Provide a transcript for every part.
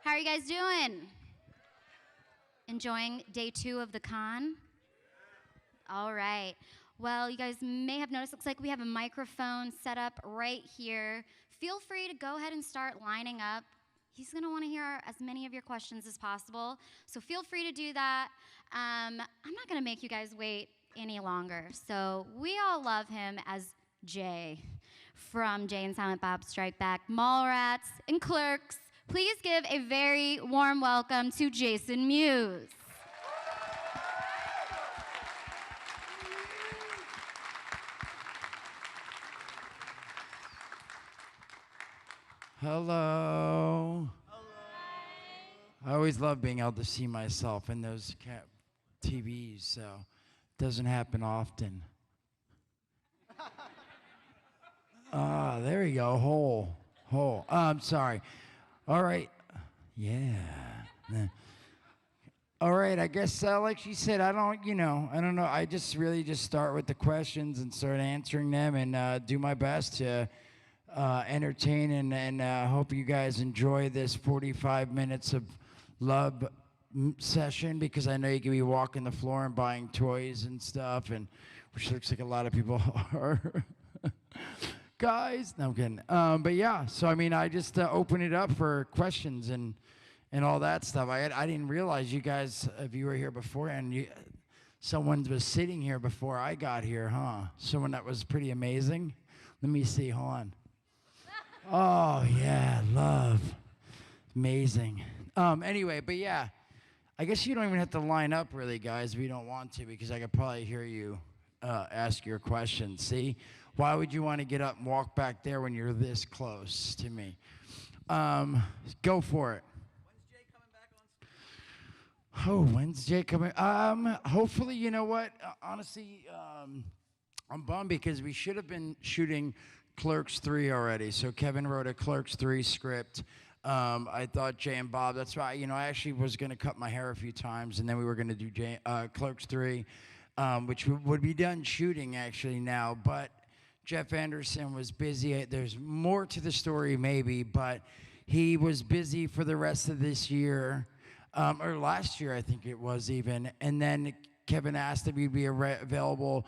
How are you guys doing? Enjoying day 2 of the con? All right. Well, you guys may have noticed, looks like we have a microphone set up right here. Feel free to go ahead and start lining up. He's going to want to hear as many of your questions as possible, so feel free to do that. I'm not going to make you guys wait any longer. So we all love him as Jay from Jay and Silent Bob Strike Back, Mallrats, and Clerks. Please give a very warm welcome to Jason Mewes. Hello. I always love being able to see myself in those TVs, so it doesn't happen often. There we go. Hole. I'm sorry. All right. Yeah. All right. I guess, like she said, I don't know. I just really just start with the questions and start answering them and do my best to entertain and hope you guys enjoy this 45 minutes of love session, because I know you can be walking the floor and buying toys and stuff, and which looks like a lot of people are. Guys, no, I'm kidding. But yeah, so I mean, I just open it up for questions and all that stuff. I didn't realize you guys, if you were here before, and someone was sitting here before I got here, huh? Someone that was pretty amazing. Let me see. Hold on. Oh yeah, love, amazing. Anyway, but yeah, I guess you don't even have to line up really, guys, if you don't want to, because I could probably hear you ask your questions. See? Why would you want to get up and walk back there when you're this close to me? Go for it. When's Jay coming back on stage? Oh, when's Jay coming? Hopefully, you know what? Honestly, I'm bummed because we should have been shooting Clerks 3 already. So Kevin wrote a Clerks 3 script. I thought Jay and Bob, that's why, I actually was going to cut my hair a few times, and then we were going to do Clerks 3, which would be done shooting actually now, but Jeff Anderson was busy. There's more to the story maybe, but he was busy for the rest of this year, or last year I think it was even, and then Kevin asked if he'd be available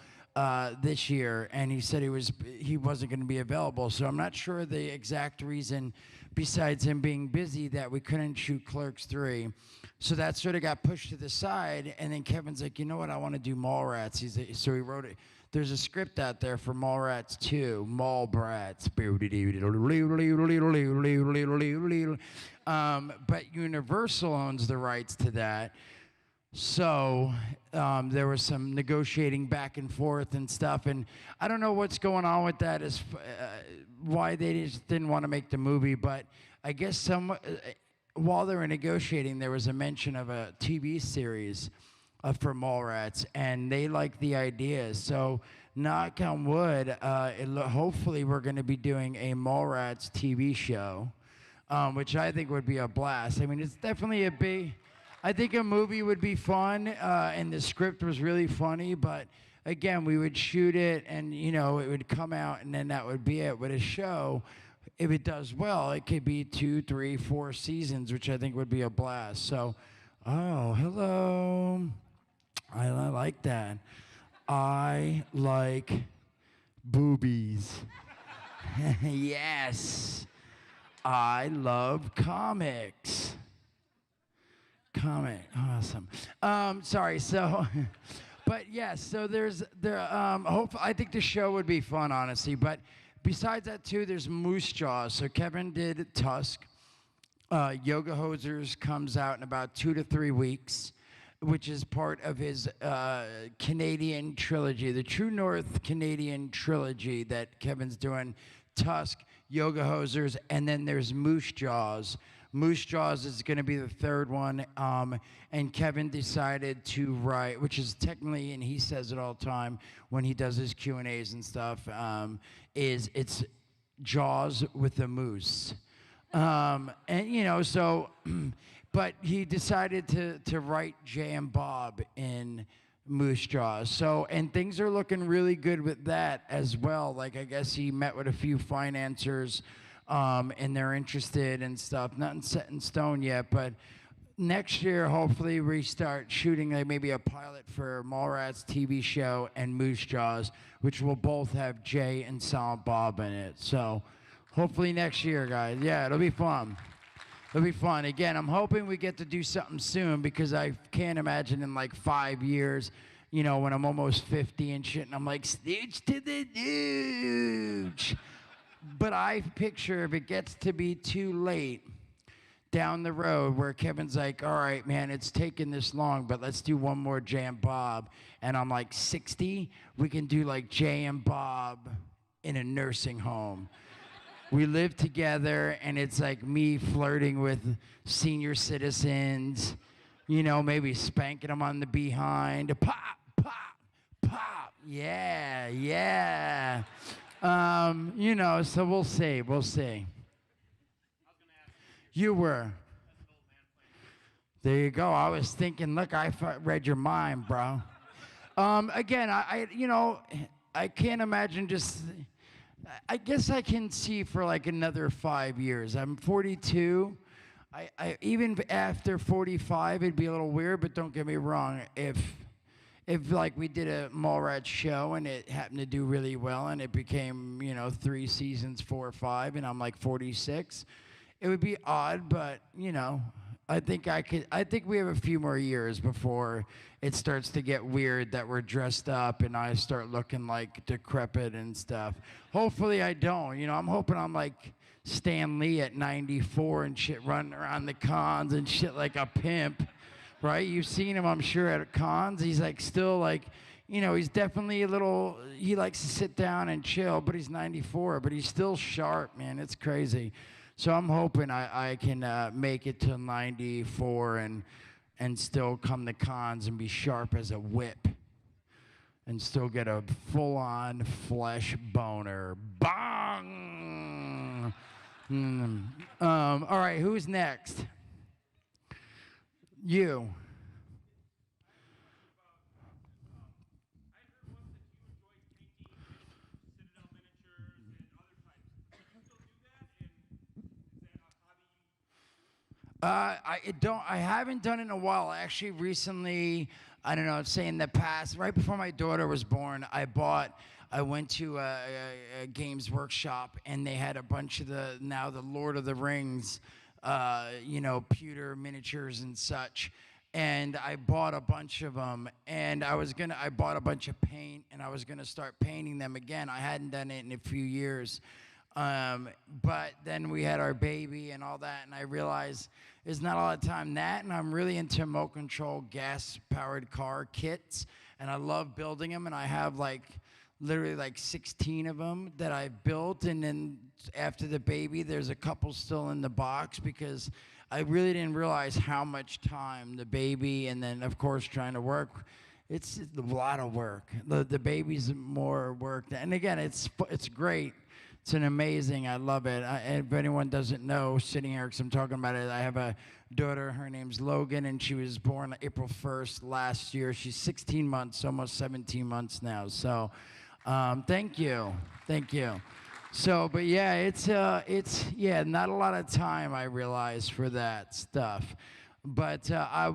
this year, and he said he wasn't going to be available. So I'm not sure the exact reason, besides him being busy, that we couldn't shoot Clerks 3. So that sort of got pushed to the side, and then Kevin's like, you know what, I want to do Mallrats. So he wrote it. There's a script out there for Mallrats 2, Mallbrats. But Universal owns the rights to that. So there was some negotiating back and forth and stuff, and I don't know what's going on with that, as why they just didn't want to make the movie, but I guess while they were negotiating, there was a mention of a TV series for Mallrats, and they like the idea. So knock on wood, hopefully we're going to be doing a Mallrats TV show, which I think would be a blast. I mean, it's definitely I think a movie would be fun, and the script was really funny, but again, we would shoot it, and it would come out, and then that would be it. With a show, if it does well, it could be 2, 3, 4 seasons, which I think would be a blast. So, oh, hello. I like that. I like boobies. Yes. I love comics. Awesome. Sorry. So, but yes. So I think the show would be fun, honestly. But besides that too, there's Moose Jaws. So Kevin did Tusk. Yoga Hosers comes out in about 2 to 3 weeks, which is part of his Canadian trilogy, the True North Canadian trilogy that Kevin's doing. Tusk, Yoga Hosers, and then there's Moose Jaws. Moose Jaws is going to be the third one, and Kevin decided to write, which is technically, and he says it all the time when he does his Q&As and stuff, it's Jaws with a moose. And so, but he decided to write Jay and Bob in Moose Jaws. So, and things are looking really good with that as well. Like, I guess he met with a few financiers and they're interested and stuff. Nothing set in stone yet, but next year, hopefully, we start shooting like maybe a pilot for Mallrats TV show and Moose Jaws, which will both have Jay and Silent Bob in it. So hopefully next year, guys. Yeah, it'll be fun. It'll be fun. Again, I'm hoping we get to do something soon because I can't imagine in like 5 years, you know, when I'm almost 50 and shit, and I'm like, Stooge to the Dooge. But I picture if it gets to be too late down the road where Kevin's like, all right, man, it's taken this long, but let's do one more Jay and Bob. And I'm like 60, we can do like Jay and Bob in a nursing home. We live together, and it's like me flirting with senior citizens, you know, maybe spanking them on the behind. Pop, pop, pop. Yeah, yeah. You know, so we'll see. We'll see. You were. There you go. I was thinking, look, read your mind, bro. Again, you know, I can't imagine just. I guess I can see for like another 5 years. I'm 42. Even after 45, it'd be a little weird. But don't get me wrong. If like we did a Mallrats show and it happened to do really well and it became, you know, 3 seasons, 4 or 5, and I'm like 46, it would be odd. But you know, I think we have a few more years before it starts to get weird that we're dressed up and I start looking like decrepit and stuff. Hopefully I don't. You know, I'm hoping I'm like Stan Lee at 94 and shit, running around the cons and shit like a pimp, right? You've seen him, I'm sure, at cons. He's like still like, you know, he's definitely a little, he likes to sit down and chill, but he's 94, but he's still sharp, man. It's crazy. So I'm hoping I can make it to 94 and still come to cons and be sharp as a whip and still get a full-on flesh boner. Bong! All right, who's next? You. I haven't done it in a while. Actually, recently, I don't know, say in the past, right before my daughter was born, I went to a Games Workshop, and they had a bunch of the Lord of the Rings, you know, pewter miniatures and such. And I bought a bunch of them, and I bought a bunch of paint, and I was gonna start painting them again. I hadn't done it in a few years. But then we had our baby and all that, and I realized there's not a lot of time that, and I'm really into remote control gas-powered car kits, and I love building them, and I have like literally like 16 of them that I've built, and then after the baby, there's a couple still in the box because I really didn't realize how much time the baby, and then of course trying to work. It's a lot of work. The baby's more work, and again, it's great. It's an amazing, I love it. If anyone doesn't know, sitting here, because I'm talking about it, I have a daughter, her name's Logan, and she was born April 1st last year. She's 16 months, almost 17 months now. So thank you. So, but yeah, it's not a lot of time, I realize, for that stuff. But I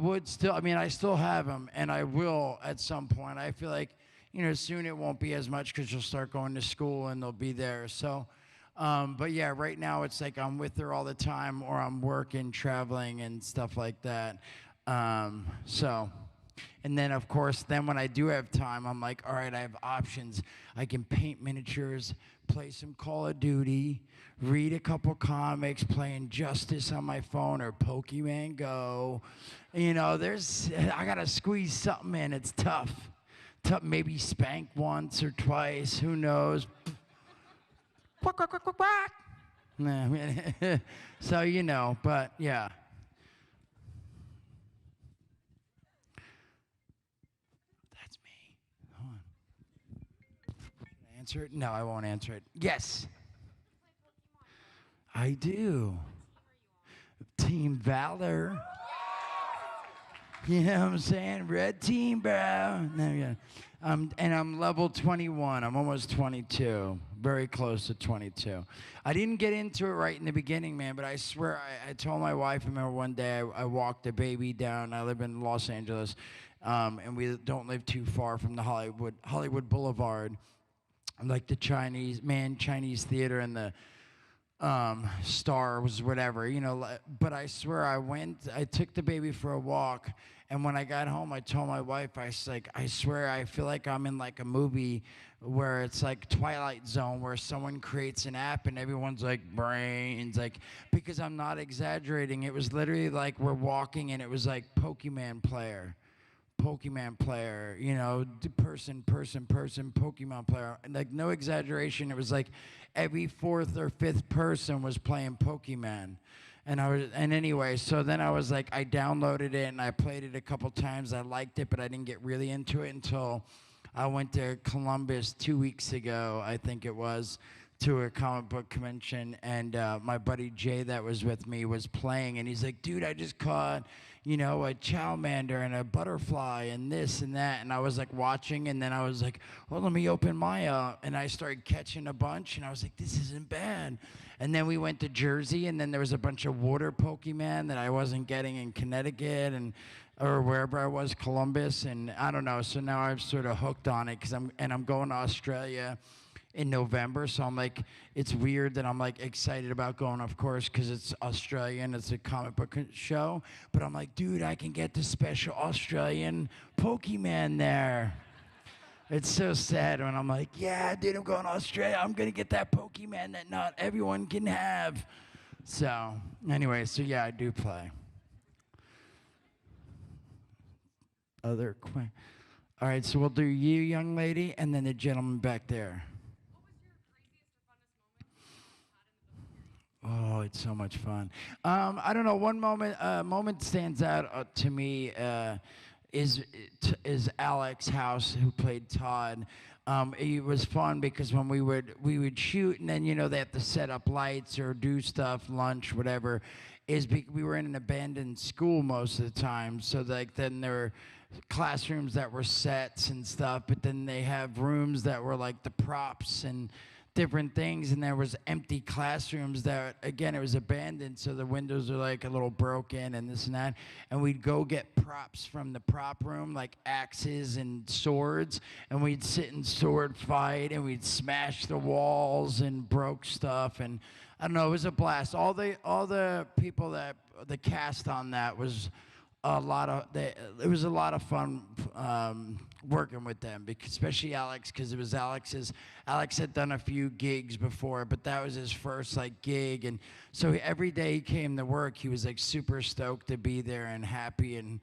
still have them, and I will at some point. I feel like, you know, soon it won't be as much because you'll start going to school and they'll be there. So, but yeah, right now it's like I'm with her all the time, or I'm working, traveling, and stuff like that. So, and then of course, then when I do have time, I'm like, all right, I have options. I can paint miniatures, play some Call of Duty, read a couple comics, play Injustice on my phone or Pokemon Go. You know, I gotta squeeze something in. It's tough. Maybe spank once or twice, who knows? Quack, quack, quack, quack, quack. Nah, so, you know, but yeah. That's me. Hold on. Should I answer it? No, I won't answer it. Yes. I do. Team Valor. You know what I'm saying? Red team, bro. No, yeah. And I'm level 21. I'm almost 22. very close to 22. I didn't get into it right in the beginning, man, but I swear I told my wife, I remember one day I walked a baby down. I live in Los Angeles, and we don't live too far from the Hollywood Boulevard, like the Chinese theater and the stars, whatever, but I swear I took the baby for a walk, and when I got home, I told my wife, I was like, I swear I feel like I'm in like a movie where it's like Twilight Zone, where someone creates an app and everyone's like brains, like, because I'm not exaggerating. It was literally like we're walking and it was like Pokemon player, person, Pokemon player. And like, no exaggeration, it was like every fourth or fifth person was playing Pokemon. And anyway, so then I was like, I downloaded it and I played it a couple times. I liked it, but I didn't get really into it until I went to Columbus 2 weeks ago, I think it was, to a comic book convention, and my buddy Jay that was with me was playing, and he's like, dude, I just caught, a Charmander and a butterfly and this and that, and I was like watching, and then I was like, well, let me open my and I started catching a bunch, and I was like, this isn't bad. And then we went to Jersey, and then there was a bunch of water Pokemon that I wasn't getting in Connecticut or wherever I was, Columbus, and I don't know, so now I'm sort of hooked on it, because I'm going to Australia in November, so I'm like, it's weird that I'm like excited about going, of course, because it's Australian, it's a comic book show, but I'm like, dude, I can get the special Australian Pokemon there. It's so sad when I'm like, yeah, dude, I'm going to Australia, I'm gonna get that Pokemon that not everyone can have. So, anyway, so yeah, I do play. All right, so we'll do you, young lady, and then the gentleman back there. Oh, it's so much fun. I don't know. One moment stands out to me is Alex House, who played Todd. It was fun because when we would shoot, and then they have to set up lights or do stuff, lunch, whatever. We were in an abandoned school most of the time, so like then there were classrooms that were sets and stuff, but then they have rooms that were like the props and different things, and there was empty classrooms that, again, it was abandoned, so the windows are like a little broken and this and that, and we'd go get props from the prop room, like axes and swords, and we'd sit and sword fight, and we'd smash the walls and broke stuff, and I don't know, it was a blast. All the people that the cast on that was it was a lot of fun working with them, especially Alex, because it was Alex had done a few gigs before, but that was his first like gig, and so every day he came to work, he was like super stoked to be there and happy and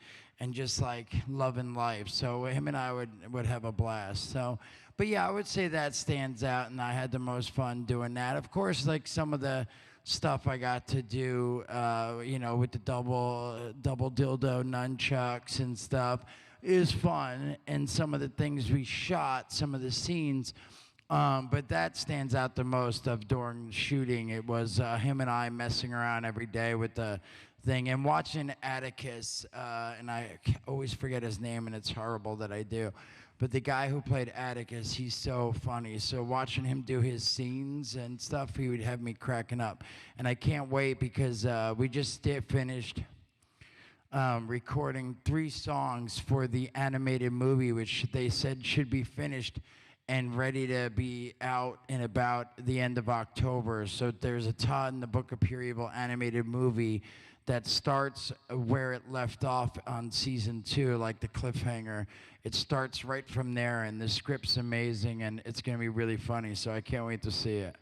just like loving life. So him and I would have a blast. So, but yeah, I would say that stands out, and I had the most fun doing that. Of course, like some of the stuff I got to do, with the double dildo nunchucks and stuff is fun, and some of the things we shot, some of the scenes, but that stands out the most of during shooting. It was him and I messing around every day with the thing and watching Atticus, and I always forget his name, and it's horrible that I do. But the guy who played Atticus, he's so funny. So watching him do his scenes and stuff, he would have me cracking up. And I can't wait because we just finished recording 3 songs for the animated movie, which they said should be finished and ready to be out in about the end of October. So there's a Todd in the Book of Pure Evil animated movie that starts where it left off on season 2, like the cliffhanger. It starts right from there, and the script's amazing, and it's going to be really funny, so I can't wait to see it.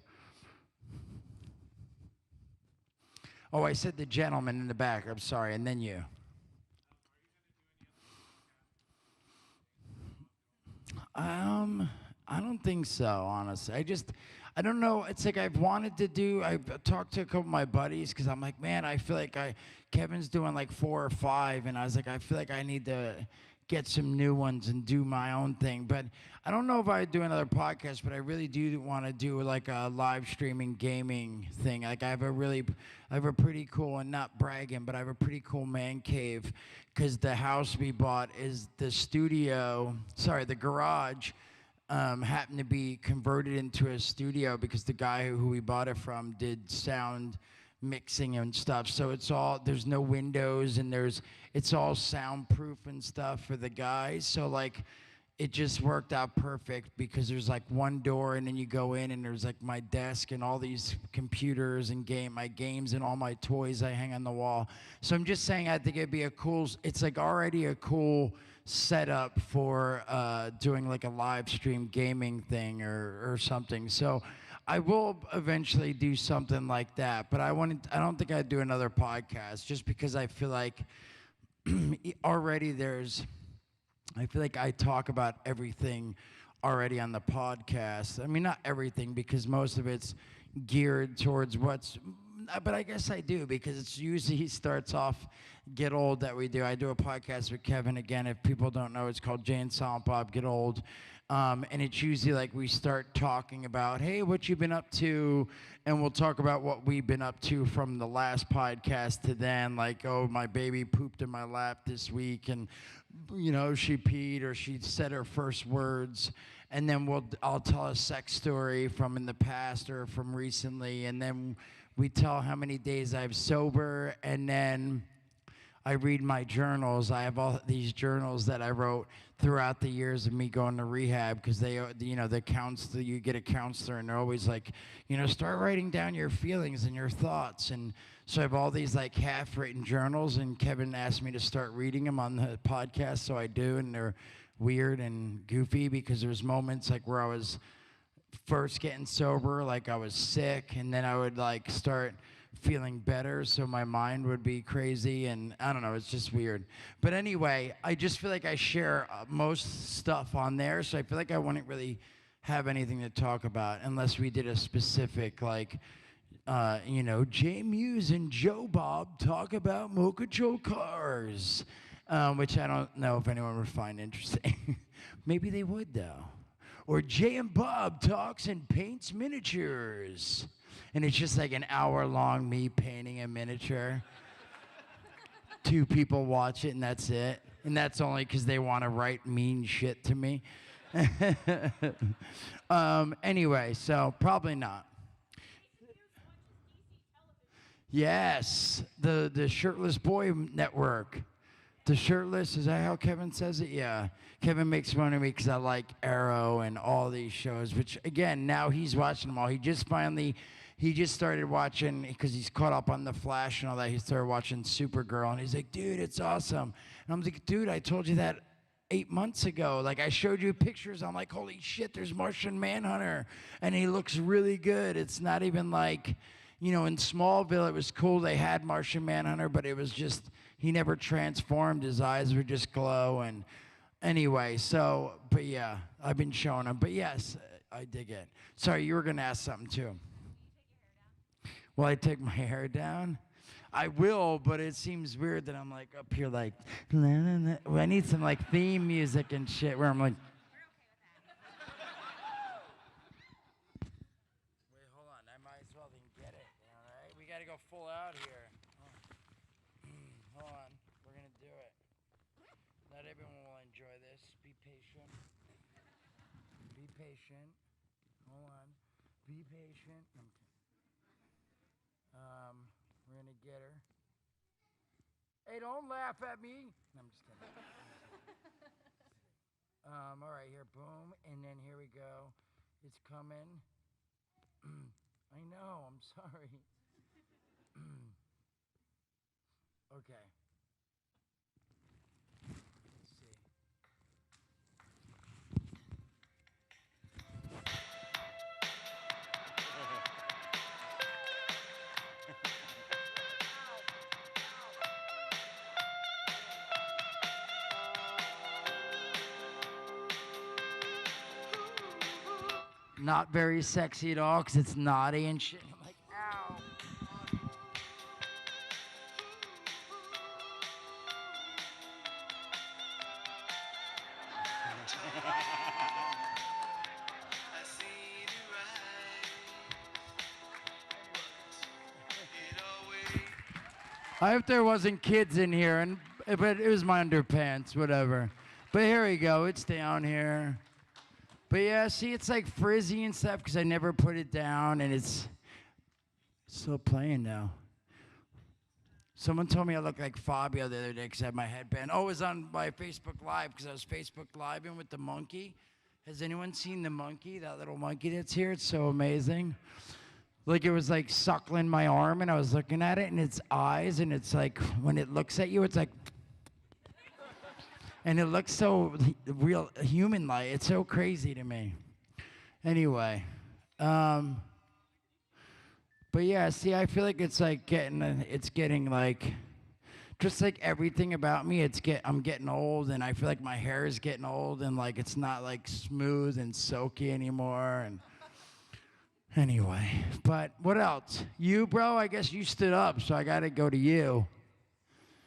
Oh, I said the gentleman in the back. I'm sorry, and then you. I don't think so, honestly. I don't know. It's like I've talked to a couple of my buddies, because I'm like, man, I feel like Kevin's doing like 4 or 5, and I was like, I feel like I need to get some new ones and do my own thing. But I don't know if I do another podcast, but I really do want to do like a live streaming gaming thing. Like I have a pretty cool, and not bragging, but I have a pretty cool man cave, because the house we bought is the garage happened to be converted into a studio because the guy who we bought it from did sound mixing and stuff. So it's all, there's no windows, and it's all soundproof and stuff for the guys. So like, it just worked out perfect because there's like one door, and then you go in, and there's like my desk and all these computers and my games and all my toys I hang on the wall. So I'm just saying, I think it'd be it's like already a cool setup for doing like a live stream gaming thing or something. So I will eventually do something like that, but I don't think I'd do another podcast just because I feel like already I feel like I talk about everything already on the podcast. I mean, not everything, because most of it's geared towards but I guess I do, because it's usually starts off Get Old that we do. I do a podcast with Kevin again. If people don't know, it's called Jay and Silent Bob Get Old. And it's usually like we start talking about, hey, what you been up to? And we'll talk about what we've been up to from the last podcast to then. Like, oh, my baby pooped in my lap this week, and, you know, she peed, or she said her first words. And then I'll tell a sex story from in the past or from recently. And then we tell how many days I've sober. And then I read my journals. I have all these journals that I wrote throughout the years of me going to rehab, because the counselor, you get a counselor, and they're always like, start writing down your feelings and your thoughts. And so I have all these like half-written journals, and Kevin asked me to start reading them on the podcast, so I do, and they're weird and goofy because there's moments like where I was first getting sober, like I was sick, and then I would like start feeling better, so my mind would be crazy, and I don't know, it's just weird. But anyway, I just feel like I share most stuff on there, so I feel like I wouldn't really have anything to talk about unless we did a specific, like, Jay Mewes and Joe Bob talk about Mocha Joe cars, which I don't know if anyone would find interesting. Maybe they would, though. Or Jay and Bob talks and paints miniatures. And it's just like an hour-long me painting a miniature. 2 people watch it, and that's it. And that's only because they want to write mean shit to me. Anyway, so probably not. Yes, the Shirtless Boy Network. The Shirtless, is that how Kevin says it? Yeah. Kevin makes fun of me because I like Arrow and all these shows, which, again, now he's watching them all. He just started watching, because he's caught up on The Flash and all that. He started watching Supergirl, and he's like, dude, it's awesome. And I'm like, dude, I told you that 8 months ago. Like, I showed you pictures. I'm like, holy shit, there's Martian Manhunter. And he looks really good. It's not even like, in Smallville, it was cool. They had Martian Manhunter, but it was just, he never transformed. His eyes would just glow. And anyway, so, but yeah, I've been showing him. But yes, I dig it. Sorry, you were going to ask something too. Will I take my hair down? I will, but it seems weird that I'm like up here like, nah, nah, nah. Well, I need some like theme music and shit where I'm like. Wait, hold on. I might as well get it. All right, we got to go full out here. Oh. Hold on, we're gonna do it. Not everyone will enjoy this. Be patient. Be patient. Hold on. Be patient. We're gonna get her. Hey, don't laugh at me. No, I'm just kidding. All right, here, boom, and then here we go. It's coming. I know, I'm sorry. Okay. Let's see. Not very sexy at all, because it's naughty and shit. I'm like, ow. I hope there wasn't kids in here, but it was my underpants, whatever. But here we go, it's down here. But yeah, see, it's like frizzy and stuff because I never put it down, and it's still playing now. Someone told me I looked like Fabio the other day because I had my headband. Oh, it was on my Facebook Live because I was Facebook Living with the monkey. Has anyone seen the monkey, that little monkey that's here? It's so amazing. Like it was like suckling my arm, and I was looking at it, and its eyes, and it's like when it looks at you, it's like, and it looks so real human-like. It's so crazy to me. Anyway, but yeah, see, I feel like it's like getting like, just like everything about me, I'm getting old, and I feel like my hair is getting old, and like it's not like smooth and silky anymore, and anyway. But what else? You, bro, I guess you stood up, so I gotta go to you.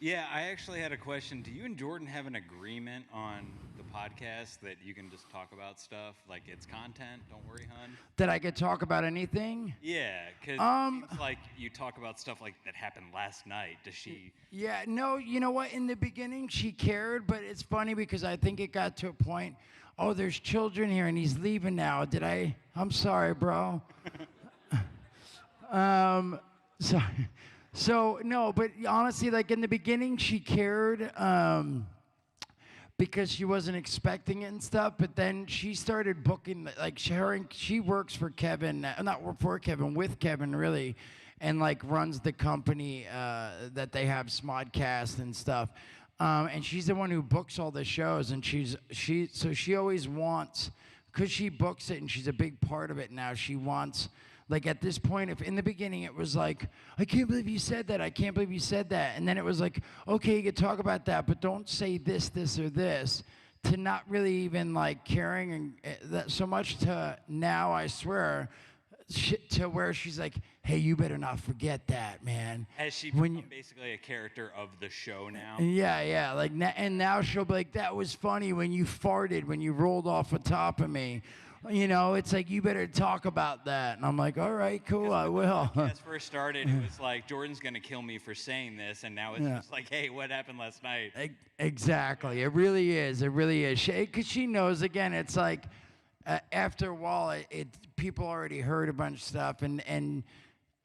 Yeah, I actually had a question. Do you and Jordan have an agreement on the podcast that you can just talk about stuff? Like it's content, don't worry, hun? That I could talk about anything? Yeah, because it seems like you talk about stuff like that happened last night. Does she? Yeah, no, you know what? In the beginning, she cared, but it's funny because I think it got to a point, oh, there's children here and he's leaving now. I'm sorry, bro. Sorry. So, no, but honestly, like in the beginning, she cared because she wasn't expecting it and stuff, but then she started booking, like she works for Kevin, not for Kevin, with Kevin, really, and like runs the company that they have, Smodcast and stuff. And she's the one who books all the shows, and she always wants, because she books it and she's a big part of it now, she wants, like at this point, if in the beginning it was like, I can't believe you said that, I can't believe you said that. And then it was like, okay, you can talk about that, but don't say this, or this. To not really even like caring and that so much to now, I swear, to where she's like, hey, you better not forget that, man. Has she become basically a character of the show now? Yeah, like, and now she'll be like, that was funny when you farted, when you rolled off the top of me. You know, it's like, you better talk about that. And I'm like, all right, cool, I will. When the podcast first started, it was like, Jordan's going to kill me for saying this. And now it's just like, hey, what happened last night? Exactly. It really is. It really is. Because she knows, again, it's like, after a while, people already heard a bunch of stuff. And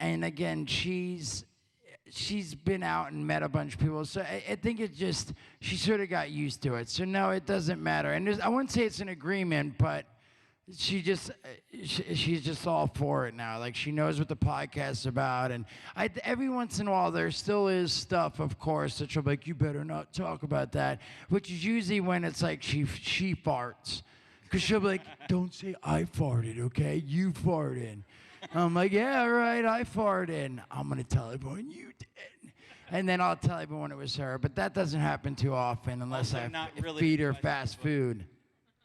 again, she's been out and met a bunch of people. So I think it just, she sort of got used to it. So no, it doesn't matter. And I wouldn't say it's an agreement, but she's just all for it now. Like, she knows what the podcast's about. And every once in a while, there still is stuff, of course, that she'll be like, you better not talk about that, which is usually when it's like she farts. Because she'll be like, don't say I farted, okay? You farted. I'm like, yeah, all right, I farted. I'm going to tell everyone you did. And then I'll tell everyone it was her. But that doesn't happen too often unless Also, I feed her fast food.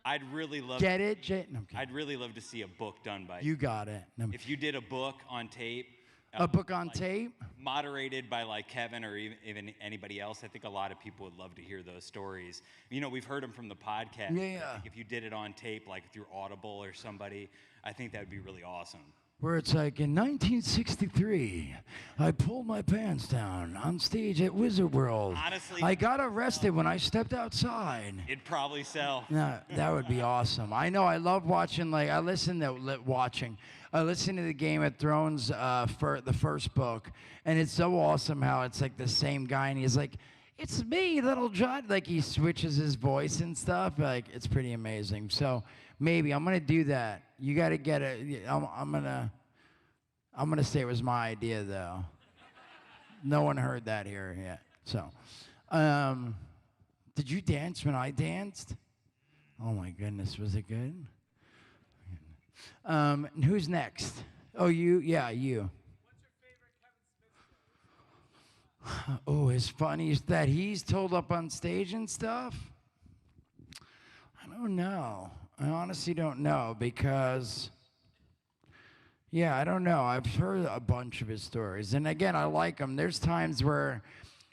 I'd really love Get it, Jay? No, I'd really love to see a book done by you. Got it. No. If you did a book on tape. A book on tape? Moderated by like Kevin or even anybody else. I think a lot of people would love to hear those stories. You know, we've heard them from the podcast. Yeah. If you did it on tape, like through Audible or somebody, I think that would be really awesome. Where it's like, in 1963, I pulled my pants down on stage at Wizard World. Honestly, I got arrested when I stepped outside. It'd probably sell. No, that would be awesome. I know. I love watching. Like, I listen to the Game of Thrones for the first book, and it's so awesome how it's like the same guy, and he's like, "It's me, Little John." Like, he switches his voice and stuff. Like, it's pretty amazing. So maybe I'm gonna do that. You got to get it. I'm gonna say it was my idea, though. No one heard that here yet. So, did you dance when I danced? Oh my goodness, was it good? Who's next? Oh, you? Yeah, you. What's your favorite Kevin Smith story? Oh, as funny as that he's told up on stage and stuff? I don't know. I honestly don't know because, yeah, I don't know. I've heard a bunch of his stories. And again, I like him. There's times where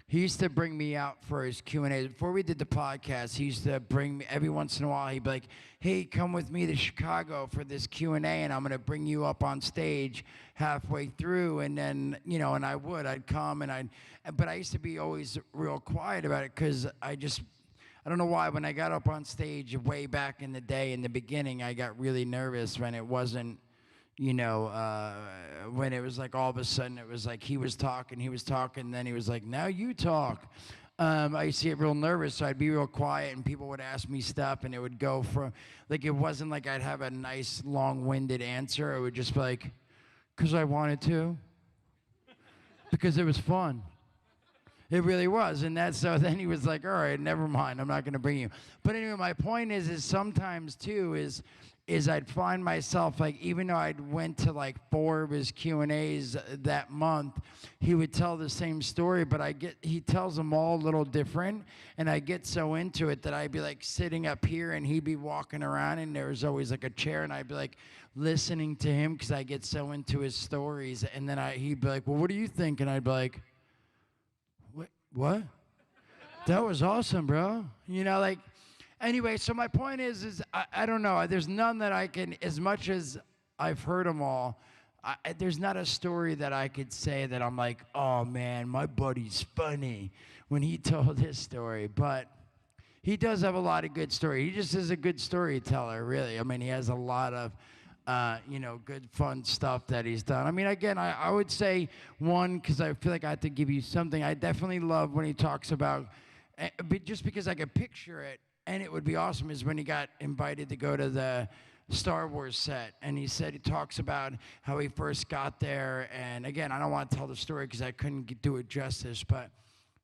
he used to bring me out for his Q&A. Before we did the podcast, he used to bring me, every once in a while, he'd be like, hey, come with me to Chicago for this Q&A, and I'm going to bring you up on stage halfway through. And then, you know, and I'd come, but I used to be always real quiet about it because I I don't know why. When I got up on stage way back in the day, in the beginning, I got really nervous when it wasn't, when it was like all of a sudden it was like he was talking, then he was like, now you talk. I used to get real nervous, so I'd be real quiet, and people would ask me stuff, and it would go from, like, it wasn't like I'd have a nice, long-winded answer. It would just be like, because I wanted to, because it was fun. It really was, and so then he was like, all right, never mind, I'm not going to bring you. But anyway, my point is sometimes, too, is I'd find myself, like, even though I'd went to, like, 4 of his Q&As that month, he would tell the same story, but he tells them all a little different, and I get so into it that I'd be, like, sitting up here, and he'd be walking around, and there was always, like, a chair, and I'd be, like, listening to him because I get so into his stories, and then he'd be like, well, what do you think? And I'd be like, what? That was awesome, bro. Like, anyway, so my point is I don't know. There's none that I can, as much as I've heard them all, there's not a story that I could say that I'm like, oh, man, my buddy's funny when he told his story. But he does have a lot of good stories. He just is a good storyteller, really. I mean, he has a lot of, good, fun stuff that he's done. I mean, again, I would say one, because I feel like I have to give you something. I definitely love when he talks about, just because I could picture it, and it would be awesome, is when he got invited to go to the Star Wars set. And he talks about how he first got there. And again, I don't want to tell the story because I couldn't do it justice, but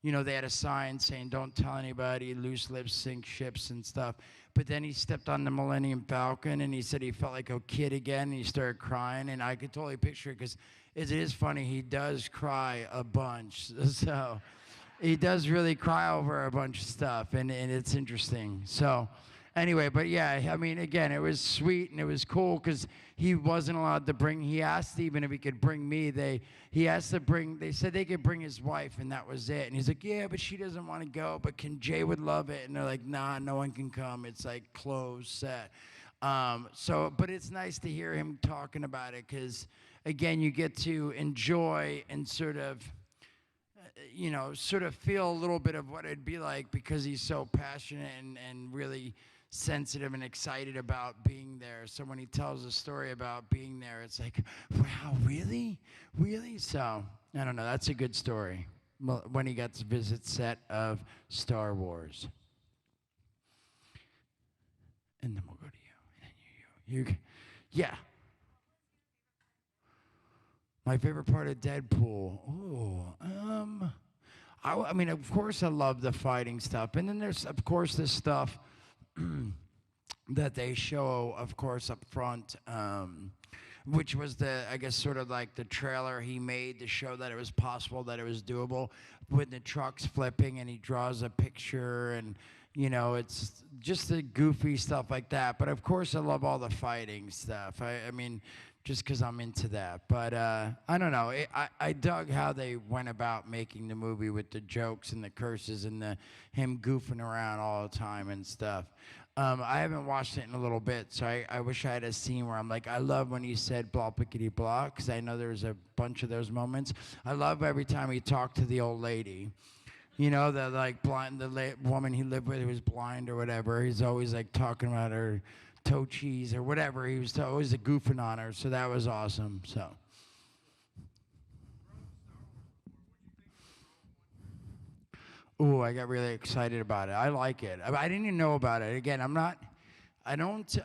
they had a sign saying, don't tell anybody, loose lips sink ships and stuff. But then he stepped on the Millennium Falcon, and he said he felt like a kid again, and he started crying. And I could totally picture it because it is funny. He does cry a bunch. So he does really cry over a bunch of stuff, and it's interesting. So anyway, but yeah, I mean, again, it was sweet, and it was cool because he wasn't allowed to bring, he asked even if he could bring me. They said they could bring his wife, and that was it. And he's like, yeah, but she doesn't want to go, but Jay would love it. And they're like, nah, no one can come. It's like closed set. But it's nice to hear him talking about it because, again, you get to enjoy and sort of feel a little bit of what it'd be like because he's so passionate and really sensitive and excited about being there. So when he tells a story about being there, it's like, wow, really? Really? So, I don't know, that's a good story. When he got to visit set of Star Wars. And then we'll go to you. And then you. Yeah. My favorite part of Deadpool. I mean, of course I love the fighting stuff. And then there's, of course, this stuff that they show, of course, up front, which was I guess, sort of like the trailer he made to show that it was possible, that it was doable, with the trucks flipping, and he draws a picture, and, it's just the goofy stuff like that. But, of course, I love all the fighting stuff. I mean, just because I'm into that. But I don't know. I dug how they went about making the movie with the jokes and the curses and him goofing around all the time and stuff. I haven't watched it in a little bit, so I wish I had a scene where I'm like, I love when he said blah, plickety, blah, because I know there's a bunch of those moments. I love every time he talked to the old lady. The like blind, woman he lived with who was blind or whatever. He's always like talking about her toe cheese or whatever. He was always goofing on her, so that was awesome. So. Ooh, I got really excited about it. I like it. I didn't even know about it. Again, I don't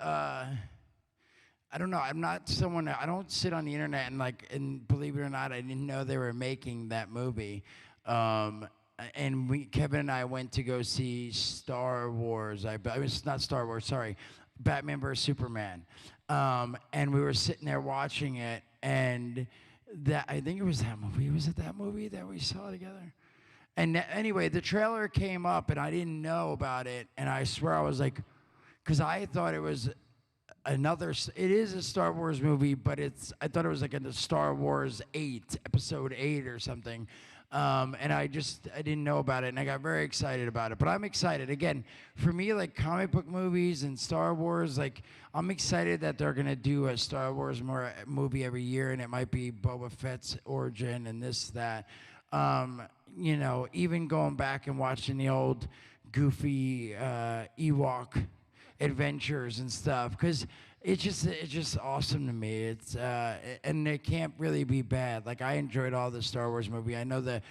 know. I'm not someone, I don't sit on the internet and believe it or not, I didn't know they were making that movie. And Kevin and I went to go see Star Wars. It's not Star Wars, sorry. Batman vs. Superman. And we were sitting there watching it, and I think it was that movie. Was it that movie that we saw together? And anyway, the trailer came up, and I didn't know about it, and I swear I was like, because I thought it was it is a Star Wars movie, but I thought it was like a Star Wars 8, episode 8 or something. And I didn't know about it, and I got very excited about it. But I'm excited. Again, for me, like comic book movies and Star Wars, like I'm excited that they're going to do a Star Wars movie every year, and it might be Boba Fett's origin and this, that. Even going back and watching the old goofy Ewok adventures and stuff, because it's just awesome to me. And it can't really be bad. Like, I enjoyed all the Star Wars movie. I know the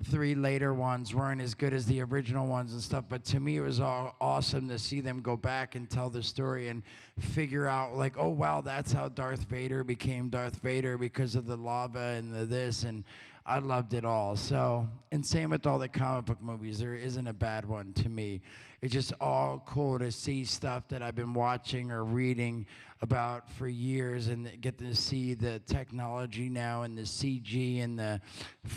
3 later ones weren't as good as the original ones and stuff, but to me it was all awesome to see them go back and tell the story and figure out, like, oh wow, that's how Darth Vader became Darth Vader, because of the lava and the this, and I loved it all. So, and same with all the comic book movies. There isn't a bad one to me. It's just all cool to see stuff that I've been watching or reading about for years, and get to see the technology now, and the CG and the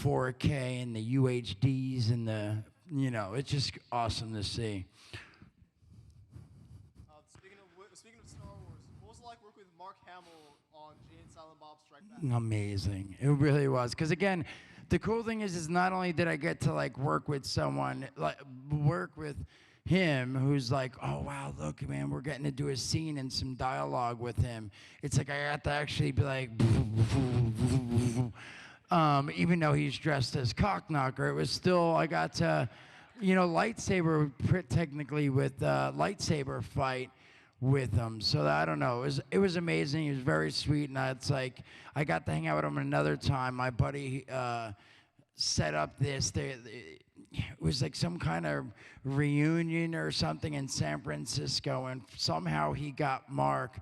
4K and the UHDs and it's just awesome to see. Speaking of Star Wars, what was it like working with Mark Hamill on Jay and Silent Bob Strike Back? Amazing. It really was. Because again, the cool thing is not only did I get to like work with someone, like work with him who's like, oh wow, look, man, we're getting to do a scene and some dialogue with him. It's like I got to actually be like, even though he's dressed as Cockknocker, it was still, I got to, lightsaber technically with lightsaber fight with him. So I don't know. It was amazing. He was very sweet, and it's like I got to hang out with him another time. My buddy set up this. It was like some kind of reunion or something in San Francisco, and somehow he got Mark.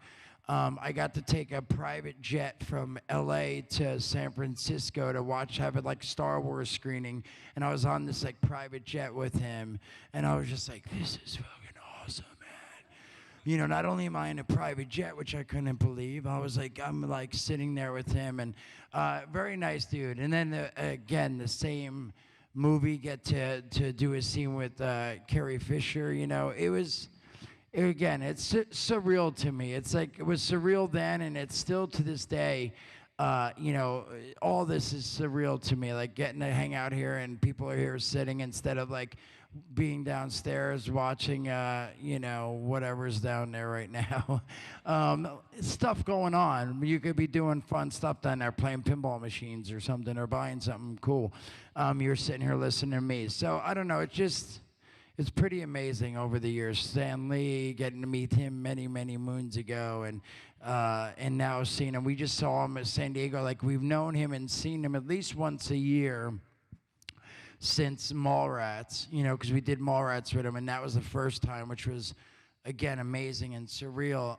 I got to take a private jet from LA to San Francisco to have it like Star Wars screening, and I was on this like private jet with him, and I was just like, this is fucking awesome, man. Not only am I in a private jet, which I couldn't believe, I'm like sitting there with him, and very nice dude. And then again, the same movie, get to do a scene with Carrie Fisher. It's surreal to me. It's like it was surreal then, and it's still to this day. All this is surreal to me. Like getting to hang out here, and people are here sitting instead of like being downstairs watching, whatever's down there right now. Stuff going on. You could be doing fun stuff down there, playing pinball machines or something, or buying something cool. You're sitting here listening to me. So I don't know. It's pretty amazing over the years. Stan Lee, getting to meet him many, many moons ago, and now seeing him. We just saw him at San Diego. Like, we've known him and seen him at least once a year since Mallrats, because we did Mallrats with him, and that was the first time, which was, again, amazing and surreal.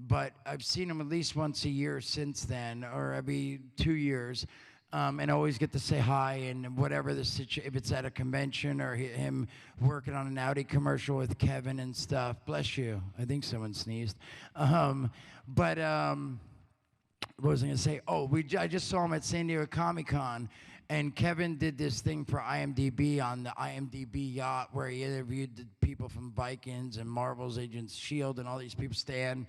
But I've seen him at least once a year since then, or every 2 years, and always get to say hi, and whatever the situation, if it's at a convention or him working on an Audi commercial with Kevin and stuff. Bless you. I think someone sneezed. What was I going to say? Oh, I just saw him at San Diego Comic-Con, and Kevin did this thing for IMDb on the IMDb yacht where he interviewed the people from Vikings and Marvel's Agents of S.H.I.E.L.D. and all these people, Stan.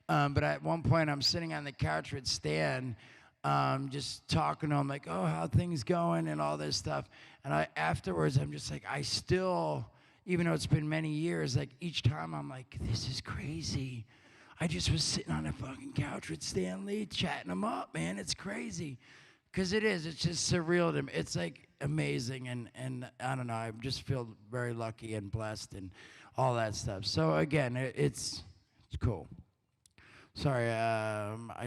But at one point, I'm sitting on the couch with Stan, just talking to him like, oh, how things going and all this stuff. And afterwards, I'm just like, I still, even though it's been many years, like each time I'm like, this is crazy. I just was sitting on a fucking couch with Stan Lee, chatting him up, man. It's crazy. Because it's just surreal to me. It's like amazing, and I don't know, I just feel very lucky and blessed and all that stuff. So again, it's cool. Sorry,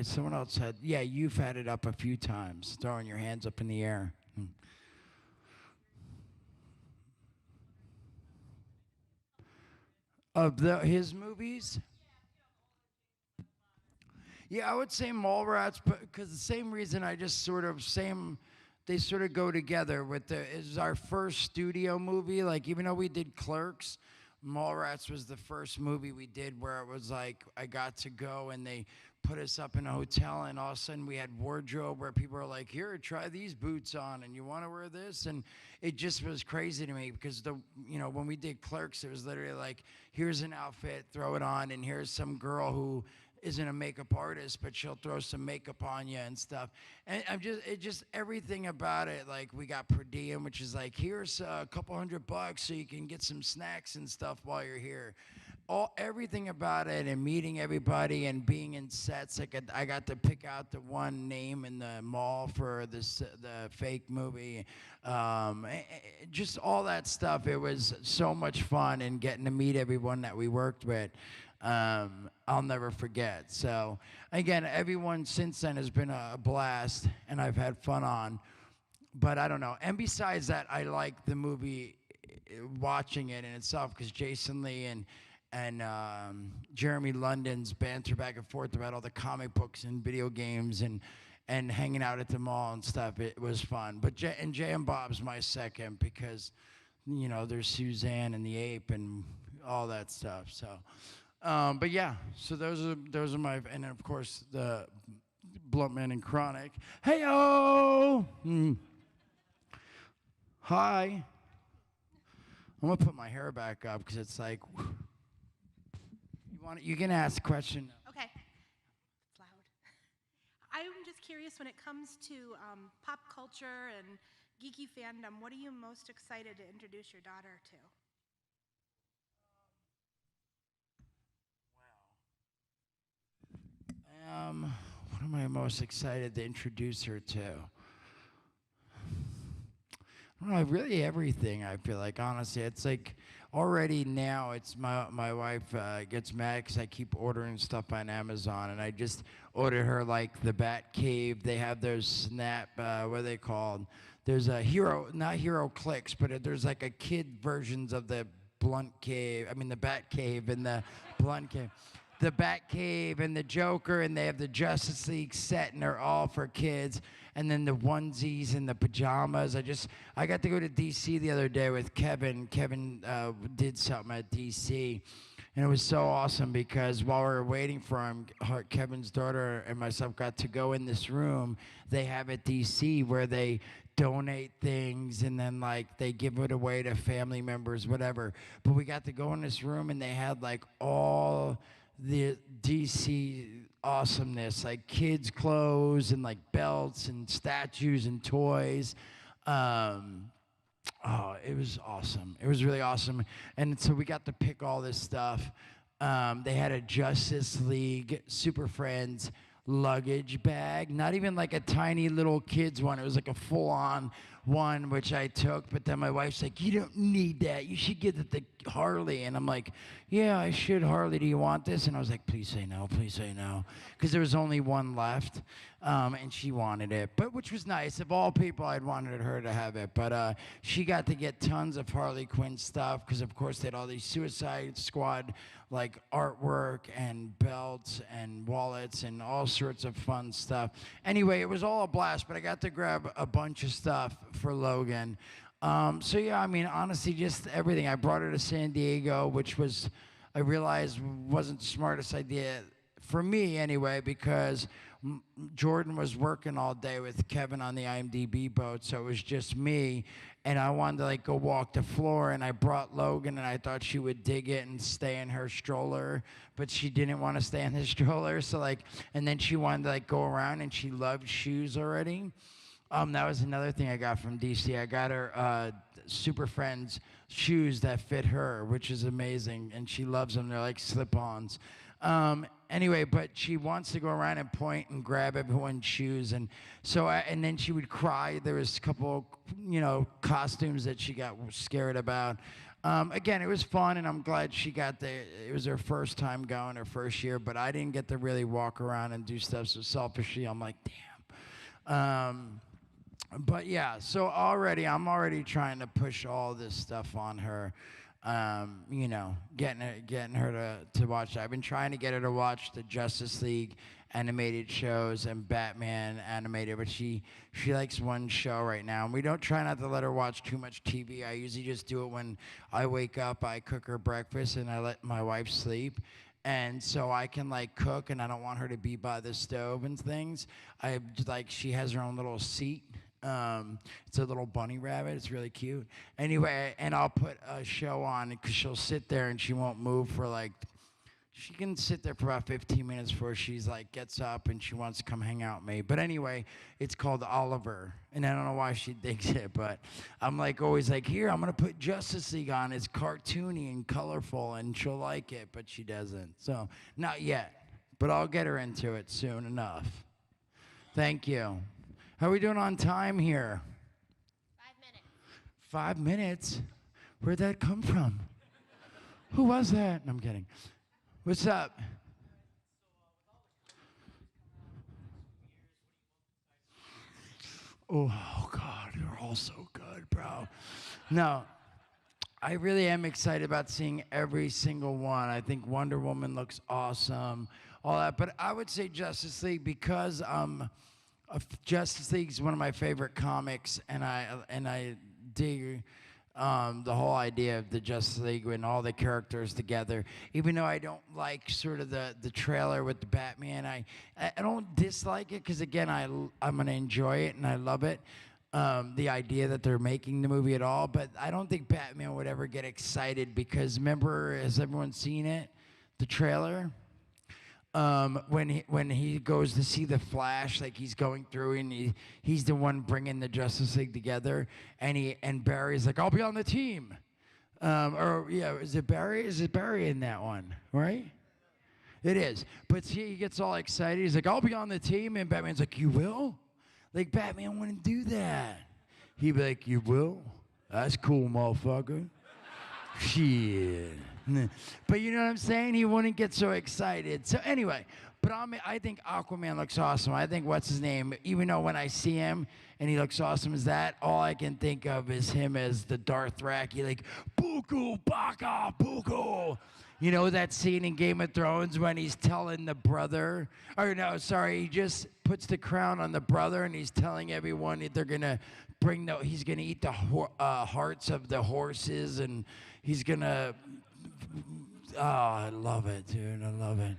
someone else said, yeah, you've had it up a few times, throwing your hands up in the air. Of his movies? Yeah, I would say Mallrats, because the same reason they sort of go together is our first studio movie. Like, even though we did Clerks, Mallrats was the first movie we did where it was like, I got to go and they put us up in a hotel, and all of a sudden we had wardrobe where people were like, here, try these boots on, and you want to wear this? And it just was crazy to me, because when we did Clerks, it was literally like, here's an outfit, throw it on, and here's some girl who isn't a makeup artist, but she'll throw some makeup on you and stuff. And everything about it, like, we got per diem, which is like, here's a couple $100 so you can get some snacks and stuff while you're here. Everything about it, and meeting everybody and being in sets. Like, I got to pick out the one name in the mall for the fake movie. just all that stuff. It was so much fun, and getting to meet everyone that we worked with, I'll never forget. So again, everyone since then has been a blast, and I've had fun on. But I don't know. And besides that, I like the movie, watching it in itself, because Jason Lee and Jeremy London's banter back and forth about all the comic books and video games and hanging out at the mall and stuff. It was fun. But Jay and Bob's my second, because, you know, there's Suzanne and the Ape and all that stuff. So, but yeah. So those are my, and then of course the Bluntman and Chronic. Hey-o! Hi. I'm gonna put my hair back up because it's like, you can ask a question. Okay. It's loud. I'm just curious, when it comes to pop culture and geeky fandom, what are you most excited to introduce your daughter to? What am I most excited to introduce her to? I don't know, really everything, I feel like, honestly. It's like, already now, it's my wife gets mad because I keep ordering stuff on Amazon, and I just ordered her, like, the Bat Cave. They have those Snap, what are they called? There's a not Hero Clicks, but there's like a kid versions of the Bat Cave and the Blunt Cave. The Bat Cave and the Joker, and they have the Justice League set, and they're all for kids. And then the onesies and the pajamas. I got to go to D.C. the other day with Kevin. Kevin did something at D.C., and it was so awesome because while we were waiting for him, Kevin's daughter and myself got to go in this room they have at D.C. where they donate things, and then like they give it away to family members, whatever. But we got to go in this room, and they had like all the DC awesomeness, like kids' clothes and like belts and statues and toys. It was awesome. It was really awesome. And so we got to pick all this stuff. They had a Justice League Super Friends luggage bag, not even like a tiny little kid's one. It was like a full-on one, which I took. But then my wife's like, "You don't need that. You should get it to Harley." And I'm like, "Yeah, I should, Harley. Do you want this?" And I was like, "Please say no. Please say no," because there was only one left, and she wanted it. But which was nice. Of all people, I'd wanted her to have it. But she got to get tons of Harley Quinn stuff because, of course, they had all these Suicide Squad like artwork and belts and wallets and all sorts of fun stuff. Anyway, it was all a blast, but I got to grab a bunch of stuff for Logan. So yeah, I mean, honestly, just everything. I brought her to San Diego, which was, I realized, wasn't the smartest idea for me anyway, because Jordan was working all day with Kevin on the IMDb boat, so it was just me. And I wanted to like go walk the floor, and I brought Logan, and I thought she would dig it and stay in her stroller, but she didn't want to stay in the stroller. So like, and then she wanted to like go around, and she loved shoes already. That was another thing I got from DC. I got her Super Friends shoes that fit her, which is amazing, and she loves them. They're like slip-ons. Anyway, but she wants to go around and point and grab everyone's shoes, and so and then she would cry. There was a couple, costumes that she got scared about. Again, it was fun, and I'm glad she got there. It was her first time going, her first year, but I didn't get to really walk around and do stuff. So selfishly, I'm like, damn. But yeah, so I'm already trying to push all this stuff on her. Getting her to watch. I've been trying to get her to watch the Justice League animated shows and Batman animated, but she likes one show right now. And we don't try not to let her watch too much TV. I usually just do it when I wake up, I cook her breakfast, and I let my wife sleep. And so I can like cook, and I don't want her to be by the stove and things. She has her own little seat. It's a little bunny rabbit. It's really cute. Anyway, and I'll put a show on because she'll sit there and she won't move for she can sit there for about 15 minutes before she's like gets up and she wants to come hang out with me. But anyway, it's called Oliver, and I don't know why she digs it, but I'm like always like, here, I'm gonna put Justice League on. It's cartoony and colorful, and she'll like it, but she doesn't. So not yet, but I'll get her into it soon enough. Thank you. How are we doing on time here? 5 minutes. 5 minutes? Where'd that come from? Who was that? No, I'm kidding. What's up? Oh, God, you're all so good, bro. No, I really am excited about seeing every single one. I think Wonder Woman looks awesome, all that. But I would say Justice League because Justice League is one of my favorite comics, and I dig the whole idea of the Justice League and all the characters together. Even though I don't like sort of the trailer with the Batman, I don't dislike it because again I'm gonna enjoy it and I love it. The idea that they're making the movie at all, but I don't think Batman would ever get excited because remember, has everyone seen it? The trailer? When he goes to see the Flash, like he's going through and he's the one bringing the Justice League together, and Barry's like, I'll be on the team. Or yeah, is it Barry? Is it Barry in that one? Right? It is. But see, he gets all excited. He's like, I'll be on the team, and Batman's like, you will? Like Batman wouldn't do that. He'd be like, you will? That's cool, motherfucker. Shit. But you know what I'm saying? He wouldn't get so excited. So anyway, but I think Aquaman looks awesome. I think what's his name? Even though when I see him and he looks awesome as that, all I can think of is him as the Darth Raki, like Buku Baka Buku. You know that scene in Game of Thrones when he's telling the brother, or no, sorry, he just puts the crown on the brother and he's telling everyone that they're gonna he's gonna eat the hearts of the horses and he's gonna. Oh, I love it, dude. I love it.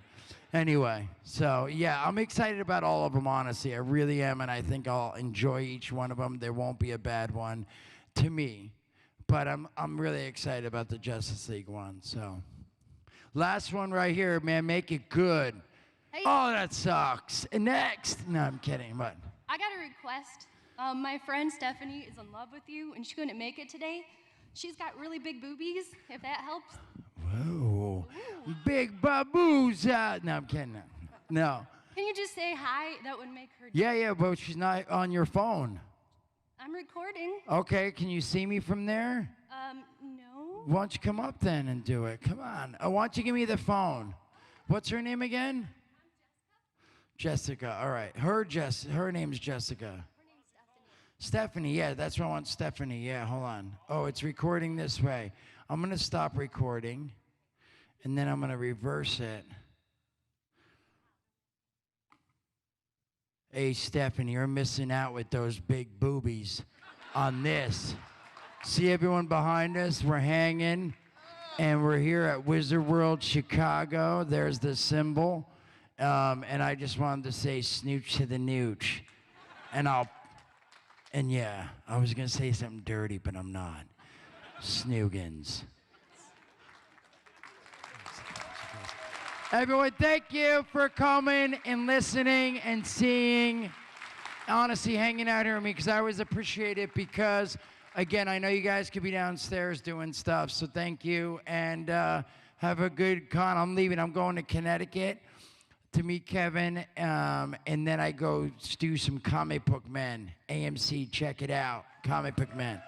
Anyway, so yeah, I'm excited about all of them, honestly. I really am, and I think I'll enjoy each one of them. There won't be a bad one to me, but I'm really excited about the Justice League one. So, last one right here, man. Make it good. Hey. Oh, that sucks. And next. No, I'm kidding. But I got a request. My friend Stephanie is in love with you, and she couldn't make it today. She's got really big boobies, if that helps. Whoa. Big baboos out. No, I'm kidding. No. Can you just say hi? That would make her. Yeah, but she's not on your phone. I'm recording. Okay, can you see me from there? No. Why don't you come up then and do it? Come on. Why don't you give me the phone? What's her name again? Jessica. All right. Her name's Jessica. Her name's Stephanie. Yeah, that's what I want. Stephanie. Yeah, hold on. Oh, it's recording this way. I'm going to stop recording, and then I'm going to reverse it. Hey, Stephanie, you're missing out with those big boobies on this. See everyone behind us? We're hanging, and we're here at Wizard World Chicago. There's the symbol. And I just wanted to say snooch to the nooch. And yeah, I was going to say something dirty, but I'm not. Snoogans. Everyone, thank you for coming and listening and seeing, honestly, hanging out here with me, because I always appreciate it because, again, I know you guys could be downstairs doing stuff, so thank you, and have a good con. I'm leaving. I'm going to Connecticut to meet Kevin, and then I go do some Comic Book Men. AMC, check it out. Comic Book Men.